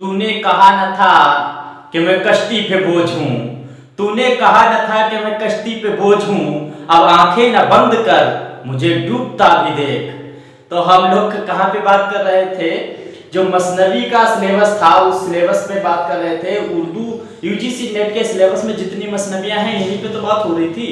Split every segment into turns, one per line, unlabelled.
तूने कहा न था कि मैं कश्ती पे बोझ हूँ। तूने कहा न था कि मैं कश्ती पे बोझ हूँ। अब आंखें न बंद कर, मुझे डूबता भी देख। तो हम लोग कहाँ पे बात कर रहे थे? जो मसनवी का सिलेबस था उस सिलेबस पे बात कर रहे थे। उर्दू यूजीसी नेट के सिलेबस में जितनी मसनवियाँ हैं यहीं पे तो बात हो रही थी।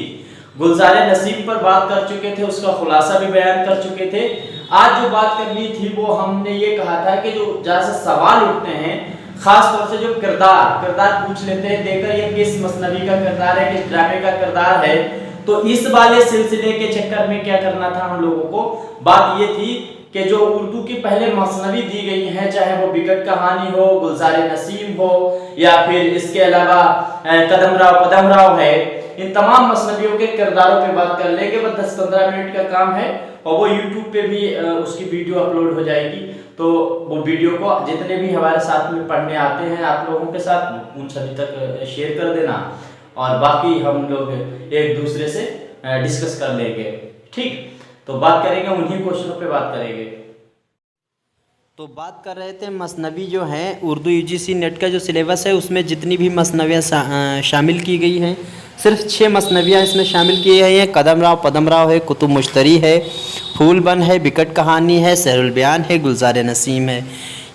गुलजारे नसीम पर बात कर चुके थे, उसका खुलासा भी बयान कर चुके थे। आज जो बात करनी थी वो हमने ये कहा था कि जो जहाँ से सवाल उठते हैं, खास तौर से जो किरदार पूछ लेते हैं, देखकर ये किस मसनवी का किरदार है, किस ड्रामे का किरदार है। तो इस वाले सिलसिले के चक्कर में क्या करना था हम लोगों को, बात ये थी कि जो उर्दू की पहले मसनवी दी गई है, चाहे वो बिकट कहानी हो, गुलजारे नसीम हो, या फिर इसके अलावा कदम राव है, इन तमाम मसनवियों के किरदारों पे बात कर लेंगे। बस 10-15 मिनट का काम है और वो यूट्यूब पे भी उसकी वीडियो अपलोड हो जाएगी। तो वो वीडियो को जितने भी हमारे साथ में पढ़ने आते हैं आप लोगों के साथ, उन सभी तक शेयर कर देना और बाकी हम लोग एक दूसरे से डिस्कस कर लेंगे। ठीक, तो बात करेंगे, उन्हीं क्वेश्चनों पे बात करेंगे।
तो बात कर रहे थे मसनवी जो हैं, उर्दू यूजीसी नेट का जो सिलेबस है उसमें जितनी भी मसनवियाँ शामिल की गई हैं, सिर्फ 6 मसनवियाँ इसमें शामिल की गई हैं। पदम राव है, कुतुब मुश्तरी है, फूल बन है, बिकट कहानी है, सहरुल बयान है, गुलजार नसीम है।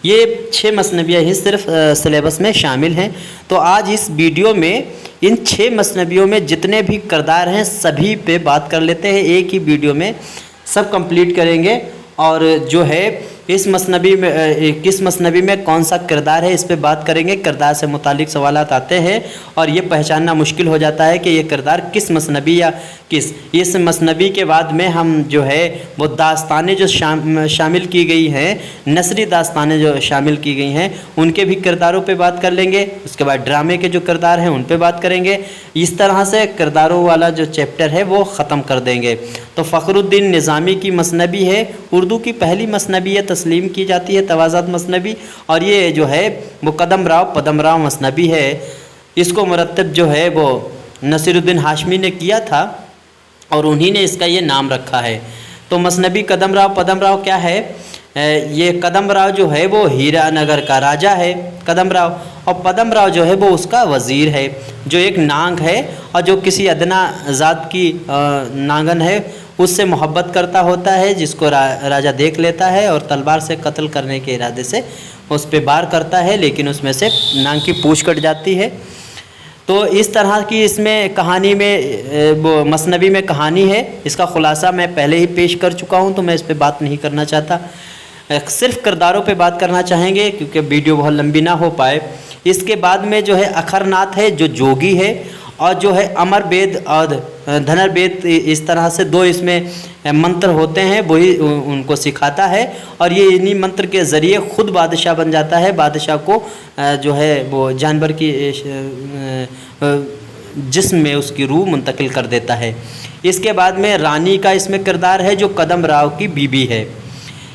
ये 6 मसनवियाँ ही सिर्फ सिलेबस में शामिल हैं। तो आज इस वीडियो में इन 6 मसनवियों में जितने भी किरदार हैं सभी पे बात कर लेते हैं। एक ही वीडियो में सब कंप्लीट करेंगे और जो है इस मसनवी में किस मसनवी में कौन सा किरदार है इस पे बात करेंगे। किरदार से मुतालिक सवालात आते हैं और ये पहचानना मुश्किल हो जाता है कि ये किरदार किस मसनवी या किस इस मसनवी के बाद में हम जो है वो दास्तानें जो शामिल की गई हैं, नसरी दास्तानें जो शामिल की गई हैं उनके भी किरदारों पे बात कर लेंगे। उसके बाद ड्रामे के जो किरदार हैं उन पे बात करेंगे। इस तरह से किरदारों वाला जो चैप्टर है वो ख़त्म कर देंगे। तो फ़खरुद्दीन निज़ामी की मसनवी है, उर्दू की पहली मसनवी है, तस्लीम की जाती है तवाज़ात मसनवी। और ये जो है वो पदम राव मसनवी है। इसको मुरत्तब जो है वो नसीरुद्दीन हाशमी ने किया था और उन्हीं ने इसका ये नाम रखा है। तो मसनवी पदम राव क्या है? ये कदम राव जो है वो हीरानगर का राजा है कदम राव, और पदम राव जो है वो उसका वज़ीर है, जो एक नांग है और जो किसी अदना ज़ात की नांगन है उससे मोहब्बत करता होता है, जिसको राजा देख लेता है और तलवार से कत्ल करने के इरादे से उस पर वार करता है, लेकिन उसमें से नांग की पूँछ कट जाती है। तो इस तरह की इसमें कहानी में वो मसनवी में कहानी है। इसका ख़ुलासा मैं पहले ही पेश कर चुका हूँ तो मैं इस पर बात नहीं करना चाहता, सिर्फ किरदारों पे बात करना चाहेंगे क्योंकि वीडियो बहुत लंबी ना हो पाए। इसके बाद में जो है अखरनाथ है जो जोगी है, और जो है अमर वेद और धनुर्वेद, इस तरह से 2 इसमें मंत्र होते हैं, वही उनको सिखाता है और ये इन्हीं मंत्र के ज़रिए ख़ुद बादशाह बन जाता है। बादशाह को जो है वो जानवर की जिस्म में उसकी रूह मुंतकिल कर देता है। इसके बाद में रानी का इसमें किरदार है जो कदम राव की बीबी है।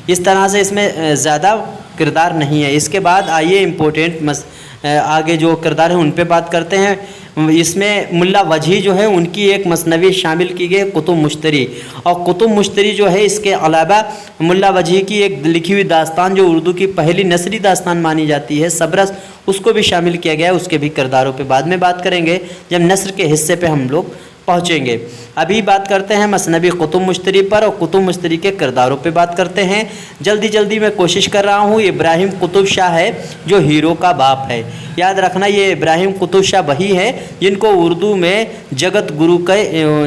इस तरह से इसमें ज़्यादा किरदार नहीं है। इसके बाद आइए इम्पोर्टेंट आगे जो किरदार हैं उन पे बात करते हैं। इसमें मुल्ला वजही जो है उनकी एक मसनवी शामिल की गई कुतुब मुश्तरी, और कुतुब मुश्तरी जो है इसके अलावा मुल्ला वजही की एक लिखी हुई दास्तान जो उर्दू की पहली नसरी दास्तान मानी जाती है सबरस, उसको भी शामिल किया गया है। उसके भी किरदारों पे बाद में बात करेंगे जब नस्र के हिस्से पे हम लोग पहुँचेंगे। अभी बात करते हैं मसनवी कुतुब मुश्तरी पर और कुतुब मुश्तरी के किरदारों पे बात करते हैं। जल्दी मैं कोशिश कर रहा हूँ। इब्राहिम कुतुब शाह है जो हीरो का बाप है। याद रखना ये इब्राहिम कुतुब शाह वही है जिनको उर्दू में जगत गुरु का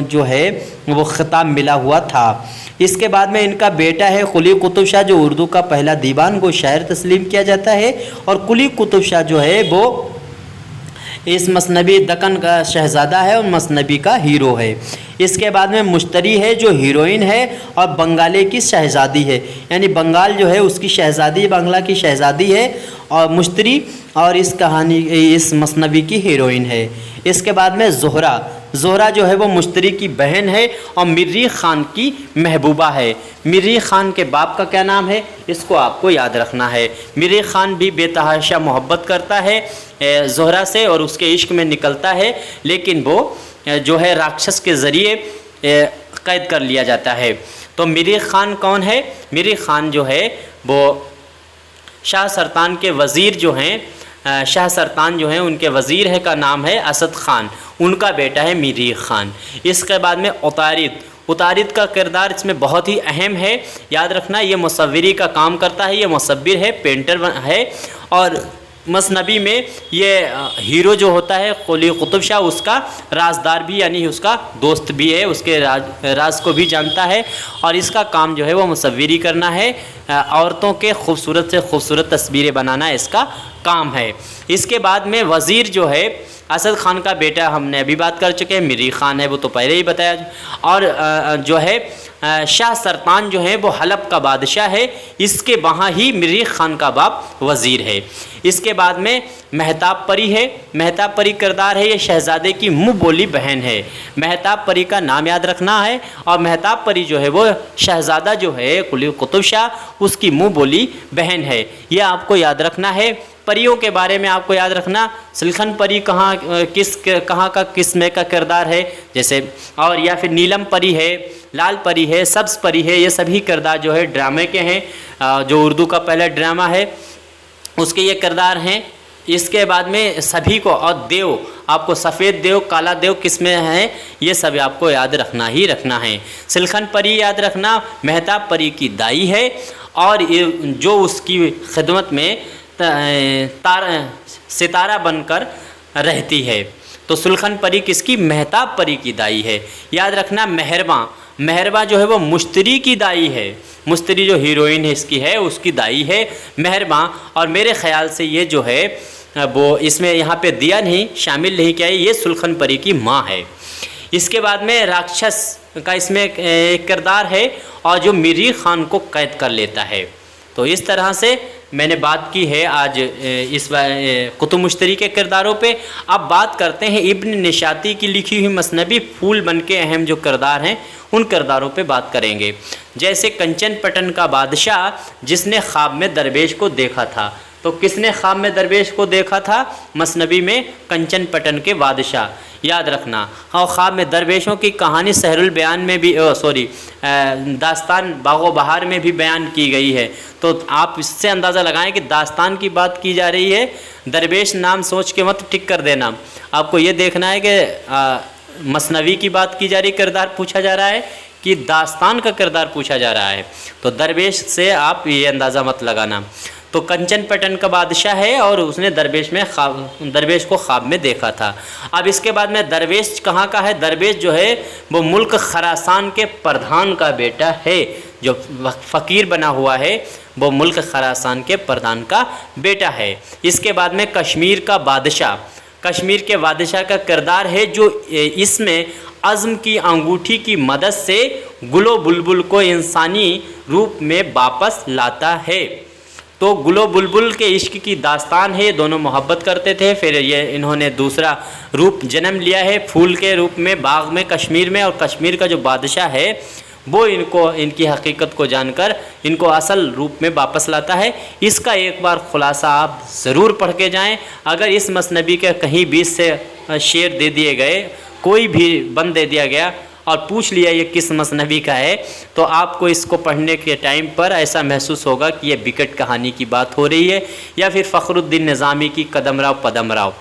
जो है वो खिताब मिला हुआ था। इसके बाद में इनका बेटा है कुली कुतुब शाह जो उर्दू का पहला दीवान को शायर तस्लीम किया जाता है, और कुली कुतुब शाह जो है वो इस मसनवी दक्कन का शहज़ादा है और मसनवी का हीरो है। इसके बाद में मुश्तरी है जो हीरोइन है और बंगाली की शहज़ादी है, यानी बंगाल जो है उसकी शहज़ादी बांग्ला की शहज़ादी है, और मुश्तरी और इस मसनवी की हीरोइन है। इसके बाद में ज़ोहरा जो है वो मुश्तरी की बहन है और मिर्री ख़ान की महबूबा है। मिर्री ख़ान के बाप का क्या नाम है इसको आपको याद रखना है। मिर्री ख़ान भी बेतहाशा मोहब्बत करता है ज़ोहरा से और उसके इश्क में निकलता है, लेकिन वो जो है राक्षस के ज़रिए कैद कर लिया जाता है। तो मिर्री ख़ान कौन है? मिर्री ख़ान जो है वो शाह सरतान के वज़ीर जो हैं, शाह सरतान जो हैं उनके वज़ीर है का नाम है असद ख़ान, उनका बेटा है मीरी ख़ान। इसके बाद में उतारिद का किरदार इसमें बहुत ही अहम है, याद रखना। ये मुसव्विरी का काम करता है, ये मुसव्विर है, पेंटर है। और मसनबी में ये हीरो जो होता है कुली कुतुब शाह, उसका राजदार भी यानी उसका दोस्त भी है, उसके राज को भी जानता है। और इसका काम जो है वो मुसव्विरी करना है, औरतों के खूबसूरत से खूबसूरत तस्वीरें बनाना इसका काम है। इसके बाद में वज़ीर जो है असद ख़ान का बेटा, हमने अभी बात कर चुके हैं, मीरी ख़ान है, वो तो पहले ही बताया। और जो है शाह सरतान जो है वो हलब का बादशाह है, इसके वहाँ ही मीरी ख़ान का बाप वज़ीर है। इसके बाद में महताब परी है। महताब परी किरदार है, ये शहज़ादे की मुँह बोली बहन है। महताब परी का नाम याद रखना है। और महताब परी जो है वो शहज़ादा जो है कुली कुतुब शाह, उसकी मुँह बोली बहन है, ये आपको याद रखना है। परियों के बारे में आपको याद रखना, सिलखन परी कहाँ का किस में का किरदार है, जैसे, और या फिर नीलम परी है, लाल परी है, सब्ज़ परी है, ये सभी किरदार जो है ड्रामे के हैं। जो उर्दू का पहला ड्रामा है उसके ये किरदार हैं। इसके बाद में सभी को, और देव, आपको सफ़ेद देव, काला देव किस में है, ये सब आपको याद रखना ही रखना है। सिलखन परी याद रखना महताब परी की दाई है, और जो उसकी खिदमत में सितारा बनकर रहती है। तो सुलखन परी किसकी, महताब परी की दाई है। याद रखना मेहरबा जो है वो मुश्तरी की दाई है, मुश्तरी जो हीरोइन है इसकी है, उसकी दाई है मेहरबा। और मेरे ख़्याल से ये जो है वो इसमें यहाँ पे दिया नहीं, शामिल नहीं किया है, ये सुलखन परी की माँ है। इसके बाद में राक्षस का इसमें एक किरदार है, और जो मीरी ख़ान को कैद कर लेता है। तो इस तरह से मैंने बात की है आज इस कुतुब मुश्तरी के किरदारों पे। अब बात करते हैं इब्न निशाती की लिखी हुई मसनबी फूल बन के अहम जो किरदार हैं उन किरदारों पे बात करेंगे। जैसे कंचन पटन का बादशाह जिसने ख्वाब में दरवेश को देखा था। तो किसने ख्वाब में दरवेश को देखा था? मसनबी में कंचन पटन के बादशाह, याद रखना। और ख्वाब में दरवेशों की कहानी सहरुल बयान में भी दास्तान बागो बहार में भी बयान की गई है। तो आप इससे अंदाज़ा लगाएं कि दास्तान की बात की जा रही है, दरवेश नाम सोच के मत टिक कर देना। आपको ये देखना है कि मसनवी की बात की जा रही, किरदार पूछा जा रहा है कि दास्तान का किरदार पूछा जा रहा है। तो दरवेश से आप ये अंदाज़ा मत लगाना। तो कंचन पटन का बादशाह है और उसने दरवेश को ख्वाब में देखा था। अब इसके बाद में दरवेश कहाँ का है? दरवेश जो है वो मुल्क खरासान के प्रधान का बेटा है। जो फ़कीर बना हुआ है वो मुल्क खरासान के प्रधान का बेटा है। इसके बाद में कश्मीर का बादशाह, कश्मीर के बादशाह का किरदार है जो इसमें अज़्म की अंगूठी की मदद से गुलो बुलबुल को इंसानी रूप में वापस लाता है। तो गुलो बुलबुल के इश्क की दास्तान है, दोनों मोहब्बत करते थे, फिर ये इन्होंने दूसरा रूप जन्म लिया है फूल के रूप में बाग में कश्मीर में। और कश्मीर का जो बादशाह है वो इनकी हकीकत को जानकर इनको असल रूप में वापस लाता है। इसका एक बार खुलासा आप ज़रूर पढ़ के जाएं। अगर इस मसनबी के कहीं बीच से शेर दे दिए गए, कोई भी बंद दे दिया गया और पूछ लिया ये किस मसनबी का है, तो आपको इसको पढ़ने के टाइम पर ऐसा महसूस होगा कि ये बिकट कहानी की बात हो रही है या फिर फ़खरुद्दीन निज़ामी की कदमराव पदमराव,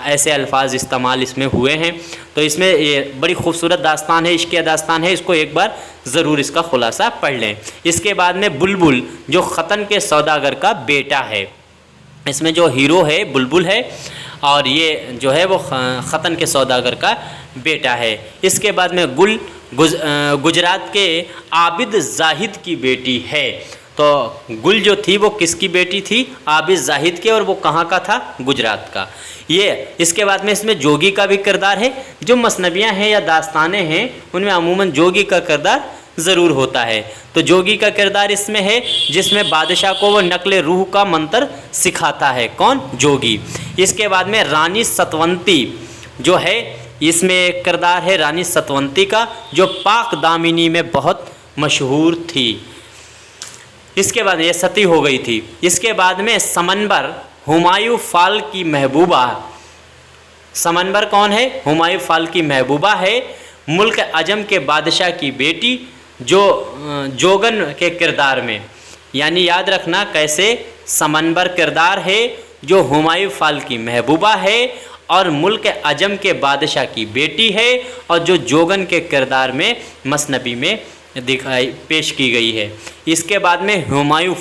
ऐसे अल्फाज इस्तेमाल इसमें हुए हैं। तो इसमें ये बड़ी खूबसूरत दास्तान है, इश्क़ दास्तान है, इसको एक बार ज़रूर इसका खुलासा पढ़ लें। इसके बाद में बुलबुल जो ख़तन के सौदागर का बेटा है, इसमें जो हीरो है बुलबुल है और ये जो है वो ख़तन के सौदागर का बेटा है। इसके बाद में गुजरात के आबिद जाहिद की बेटी है। तो गुल जो थी वो किसकी बेटी थी? आबिद जाहिद के, और वो कहाँ का था? गुजरात का। ये इसके बाद में इसमें जोगी का भी किरदार है। जो मसनबियाँ हैं या दास्तानें हैं उनमें अमूमन जोगी का किरदार ज़रूर होता है। तो जोगी का किरदार इसमें है जिसमें बादशाह को वो नकले रूह का मंत्र सिखाता है। कौन? जोगी। इसके बाद में रानी सतवंती जो है, इसमें एक किरदार है रानी सतवंती का जो पाक दामिनी में बहुत मशहूर थी। इसके बाद ये सती हो गई थी। इसके बाद में समनबर हुमायूं फाल की महबूबा। समनबर कौन है? हुमायूं फाल की महबूबा है, मुल्क अजम के बादशाह की बेटी, जो जोगन के किरदार में। यानी याद रखना कैसे समनबर किरदार है, जो हुमायूं फाल की महबूबा है और मुल्क अजम के बादशाह की बेटी है और जो जोगन के किरदार में मसनबी में दिखाई पेश की गई है। इसके बाद में हुमायूं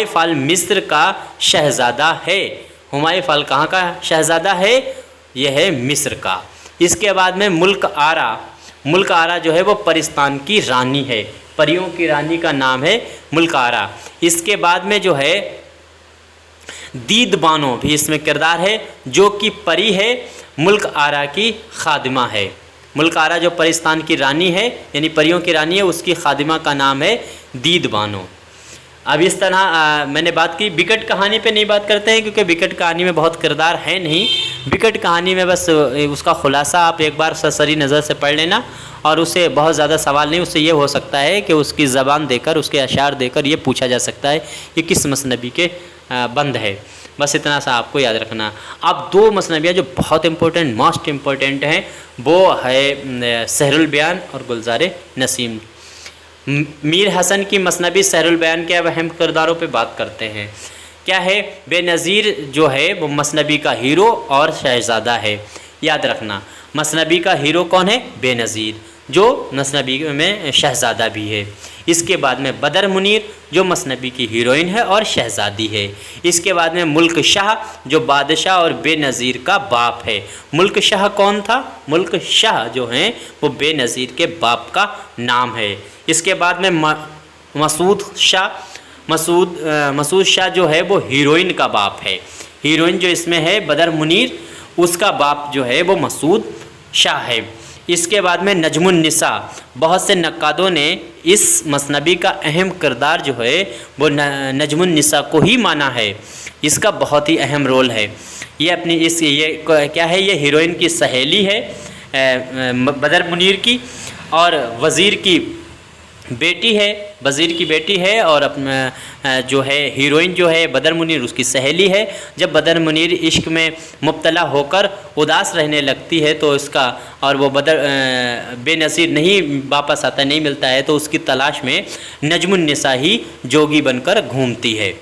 फाल मिस्र का शहज़ादा है। हुमायूं फाल कहाँ का शहज़ादा है? यह है मिस्र का। इसके बाद में मुल्क आरा जो है वो परिस्तान की रानी है, परियों की रानी का नाम है मुल्क आरा। इसके बाद में जो है दीद बानो भी इसमें किरदार है, जो कि परी है, मुल्क आरा की खादिमा है। मुल्क आरा जो परिस्तान की रानी है यानी परियों की रानी है, उसकी खादिमा का नाम है दीद बानो। अब इस तरह मैंने बात की। बिकट कहानी पे नहीं बात करते हैं क्योंकि बिकट कहानी में बहुत किरदार है नहीं। बिकट कहानी में बस उसका खुलासा आप एक बार सरसरी नज़र से पढ़ लेना और उससे बहुत ज़्यादा सवाल नहीं। उससे ये हो सकता है कि उसकी ज़बान देकर, उसके अशार देकर ये पूछा जा सकता है कि किस मसनबी के बंद है। बस इतना सा आपको याद रखना। अब दो मसनबियाँ जो बहुत इम्पोर्टेंट, मोस्ट इम्पोर्टेंट हैं, वो है सहरुल बयान और गुलजार नसीम। मीर हसन की मसनबी सहरुल बयान के अब अहम किरदारों पे बात करते हैं। क्या है? बेनज़ीर जो है वो मसनबी का हीरो और शहज़ादा है। याद रखना, मसनबी का हीरो कौन है? बेनज़ीर, जो मसनबी में शहज़ादा भी है। इसके बाद में बदर मुनीर जो मसनबी की हीरोइन है और शहज़ादी है। इसके बाद में मुल्क शाह जो बादशाह और बेनज़ीर का बाप है। मुल्क शाह कौन था? मुल्क शाह जो हैं वो बेनज़ीर के बाप का नाम है। इसके बाद में मसूद शाह जो है वो हीरोइन का बाप है। हीरोइन जो इसमें है बदर मुनीर, उसका बाप जो है वो मसूद शाह है। इसके बाद में नजमुन निसा, बहुत से नक्कादों ने इस मसनबी का अहम किरदार जो है वो नजमुन निसा को ही माना है। इसका बहुत ही अहम रोल है। ये क्या है? ये हीरोइन की सहेली है बदर मुनीर की, और वज़ीर की बेटी है और जो है हीरोइन जो है बदर मुनीर उसकी सहेली है। जब बदर मुनीर इश्क में मुब्तला होकर उदास रहने लगती है तो इसका और वो बेनज़ीर नहीं वापस आता, नहीं मिलता है, तो उसकी तलाश में नजमुन निसा ही जोगी बनकर घूमती है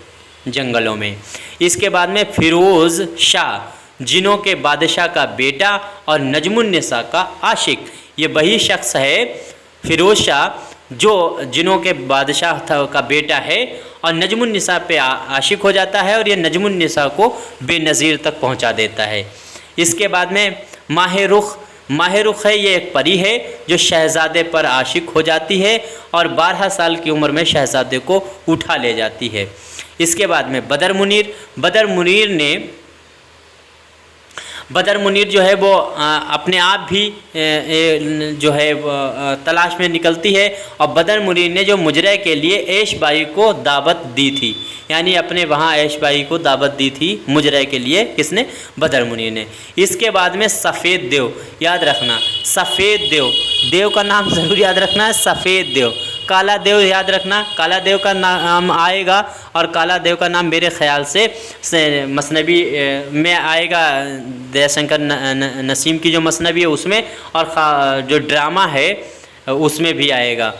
जंगलों में। इसके बाद में फ़िरोज़ शाह जिनों के बादशाह का बेटा और नजमुन निसा का आशिक, ये वही शख्स है फ़िरोज़ शाह जो जिनों के बादशाह का बेटा है और नजमुन निसा पे आशिक हो जाता है और ये नजमुन निसा को बेनज़ीर तक पहुंचा देता है। इसके बाद में माह रुख है, ये एक परी है जो शहज़ादे पर आशिक हो जाती है और 12 साल की उम्र में शहज़ादे को उठा ले जाती है। इसके बाद में बदर मुनीर जो है वो अपने आप भी जो है तलाश में निकलती है और बदर मुनीर ने जो मुजरे के लिए ऐशबाई को दावत दी थी, यानी अपने वहाँ ऐशबाई को दावत दी थी मुजरे के लिए, किसने? बदर मुनीर ने। इसके बाद में सफ़ेद देव, याद रखना सफ़ेद देव का नाम ज़रूर याद रखना है, सफ़ेद देव। काला देव याद रखना, काला देव का नाम आएगा और काला देव का नाम मेरे ख्याल से मसनबी में आएगा, दयाशंकर नसीम की जो मसनबी है उसमें, और जो ड्रामा है उसमें भी आएगा,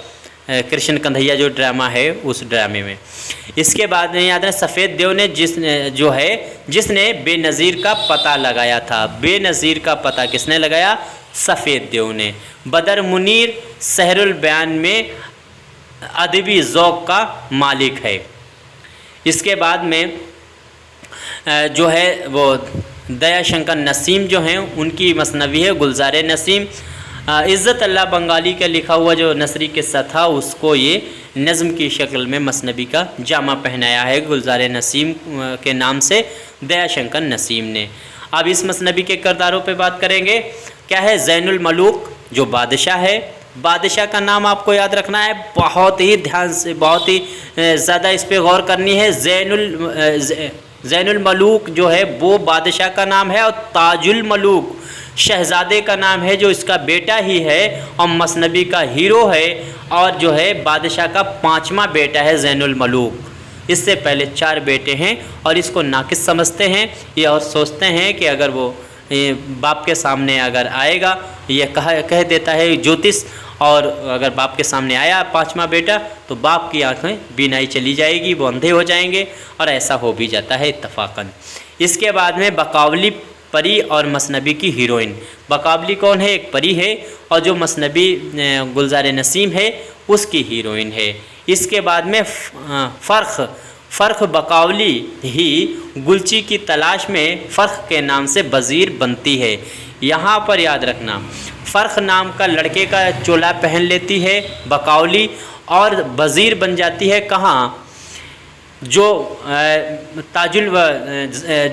कृष्ण कन्हैया जो ड्रामा है उस ड्रामे में। इसके बाद में याद है सफ़ेद देव ने जिसने बेनज़ीर का पता लगाया था। बेनज़ीर का पता किसने लगाया? सफ़ेद देव ने। बदर मुनीर सहरुल बयान में अदबी ज़ौक़ का मालिक है। इसके बाद में जो है वो दयाशंकर नसीम जो हैं उनकी मसनवी है गुलजार नसीम। इज़्ज़त अल्लाह बंगाली का लिखा हुआ जो नसरी किस्सा था उसको ये नज़्म की शक्ल में मसनबी का जामा पहनाया है गुलजार नसीम के नाम से दयाशंकर नसीम ने। अब इस मसनबी के किरदारों पे बात करेंगे। क्या है? ज़ैनुल मलूक जो बादशाह है, बादशाह का नाम आपको याद रखना है, बहुत ही ध्यान से, बहुत ही ज़्यादा इस पर गौर करनी है। ज़ैनुल मलूक जो है वो बादशाह का नाम है और ताजुल मलूक शहज़ादे का नाम है जो इसका बेटा ही है और मसनबी का हीरो है और जो है बादशाह का 5वां बेटा है ज़ैनुल मलूक। इससे पहले 4 बेटे हैं और इसको नाकिस समझते हैं ये और सोचते हैं कि अगर वो बाप के सामने अगर आएगा ये कह देता है ज्योतिष और अगर बाप के सामने आया पांचवा बेटा तो बाप की आंखें बीनाई चली जाएगी, वो अंधे हो जाएंगे, और ऐसा हो भी जाता है इत्तफाकन। इसके बाद में बकावली परी और मसनबी की हीरोइन। बकावली कौन है? एक परी है, और जो मसनबी गुलजार नसीम है उसकी हीरोइन है। इसके बाद में फ़र्ख बकावली ही गुलची की तलाश में फ़र्ख के नाम से वज़ीर बनती है। यहाँ पर याद रखना, फ़र्ख नाम का लड़के का चोला पहन लेती है बकावली, और वज़ीर बन जाती है कहाँ? जो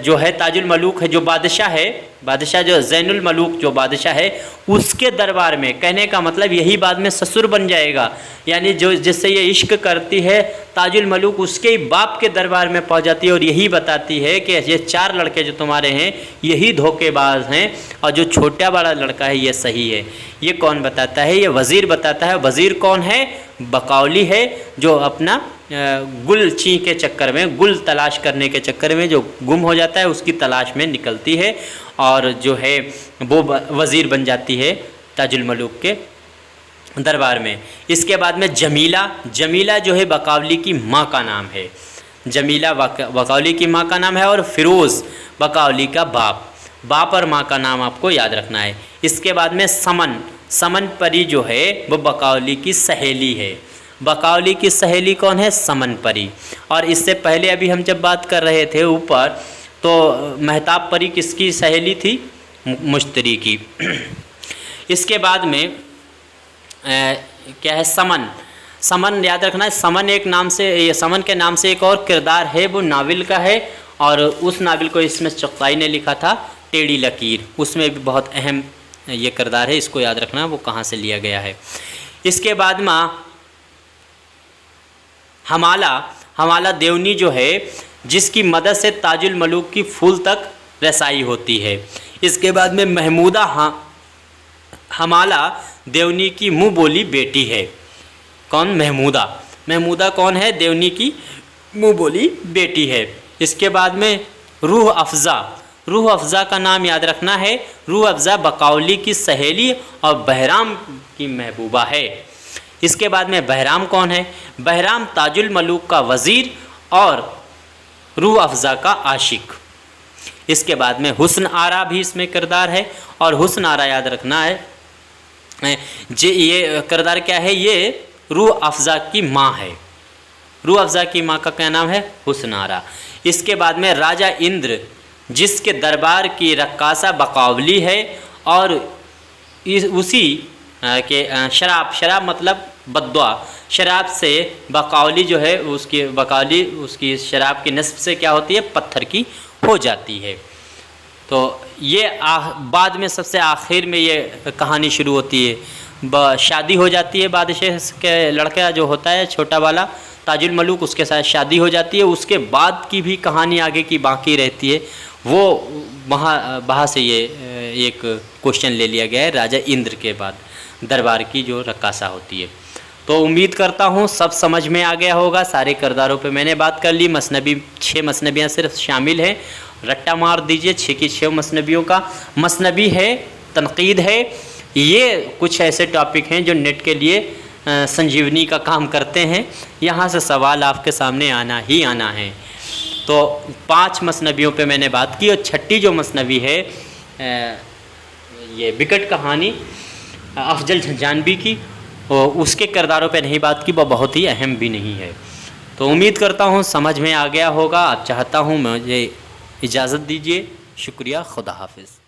जो है ताजुल मलूक है, जो बादशाह है, बादशाह जो ज़ैनुल मलूक जो बादशाह है उसके दरबार में। कहने का मतलब यही बाद में ससुर बन जाएगा, यानी जो जिससे ये इश्क करती है ताजुल मलूक उसके ही बाप के दरबार में पहुंच जाती है, और यही बताती है कि ये 4 लड़के जो तुम्हारे हैं यही धोखेबाज हैं, और जो छोटा बड़ा लड़का है ये सही है। ये कौन बताता है? ये वज़ीर बताता है। वज़ीर कौन है? बकावली है, जो अपना गुल ची के चक्कर में, गुल तलाश करने के चक्कर में जो गुम हो जाता है उसकी तलाश में निकलती है, और जो है वो वज़ीर बन जाती है ताजुल मलूक के दरबार में। इसके बाद में जमीला जो है बकावली की माँ का नाम है। जमीला बकावली की माँ का नाम है, और फ़िरोज़ बकावली का बाप और माँ का नाम आपको याद रखना है। इसके बाद में समन परी जो है वो बकावली की सहेली है। बकावली की सहेली कौन है? समन परी। और इससे पहले अभी हम जब बात कर रहे थे ऊपर, तो महताब परी किसकी सहेली थी? मुश्तरी की। इसके बाद में क्या है? समन याद रखना है। समन एक नाम से, ये समन के नाम से एक और किरदार है, वो नावल का है, और उस नावल को इसमें चुगताई ने लिखा था, टेढ़ी लकीर। उसमें भी बहुत अहम ये किरदार है, इसको याद रखना वो कहाँ से लिया गया है। इसके बाद में हमाला देवनी जो है जिसकी मदद से ताजुल मलूक की फूल तक रसाई होती है। इसके बाद में महमूदा हमाला देवनी की मुँह बोली बेटी है। कौन? महमूदा कौन है? देवनी की मुँह बोली बेटी है। इसके बाद में रूह अफ़ज़ा का नाम याद रखना है। रूह अफ़ज़ा बकावली की सहेली और बहराम की महबूबा है। इसके बाद में बहराम कौन है? बहराम ताजुल मलूक का वज़ीर और रूह अफ़ज़ा का आशिक। इसके बाद में हुस्न आरा भी इसमें किरदार है, और हुस्न आरा याद रखना है ये किरदार क्या है? ये रूह अफ़ज़ा की माँ है। रूह अफ़ज़ा की माँ का क्या नाम है? हुस्न आरा। इसके बाद में राजा इंद्र जिसके दरबार की रक्कासा बकावली है, और उसी के शराब मतलब बद्दुआ, शराब से बकावली जो है उसकी शराब की नस्ब से क्या होती है? पत्थर की हो जाती है। तो ये बाद में सबसे आखिर में ये कहानी शुरू होती है। शादी हो जाती है बादशाह के लड़का जो होता है छोटा वाला ताजुल मलूक, उसके साथ शादी हो जाती है। उसके बाद की भी कहानी आगे की बाकी रहती है। वो वहाँ से ये एक क्वेश्चन ले लिया गया है राजा इंद्र के बाद दरबार की जो रक्कासा होती है। तो उम्मीद करता हूँ सब समझ में आ गया होगा। सारे किरदारों पे मैंने बात कर ली। मसनबी 6 मसनबियाँ सिर्फ शामिल हैं, रट्टा मार दीजिए 6 की 6 मसनबियों का। मसनबी है, तनकीद है, ये कुछ ऐसे टॉपिक हैं जो नेट के लिए संजीवनी का काम करते हैं। यहाँ से सवाल आपके सामने आना ही आना है। तो 5 मसनबियों पे मैंने बात की, और 6ठी जो मसनबी है ये बिकट कहानी अफजल जानवी की, और उसके किरदारों पे नहीं बात की, वो बहुत ही अहम भी नहीं है। तो उम्मीद करता हूँ समझ में आ गया होगा। आप चाहता हूँ मुझे इजाज़त दीजिए। शुक्रिया, खुदा हाफिज़।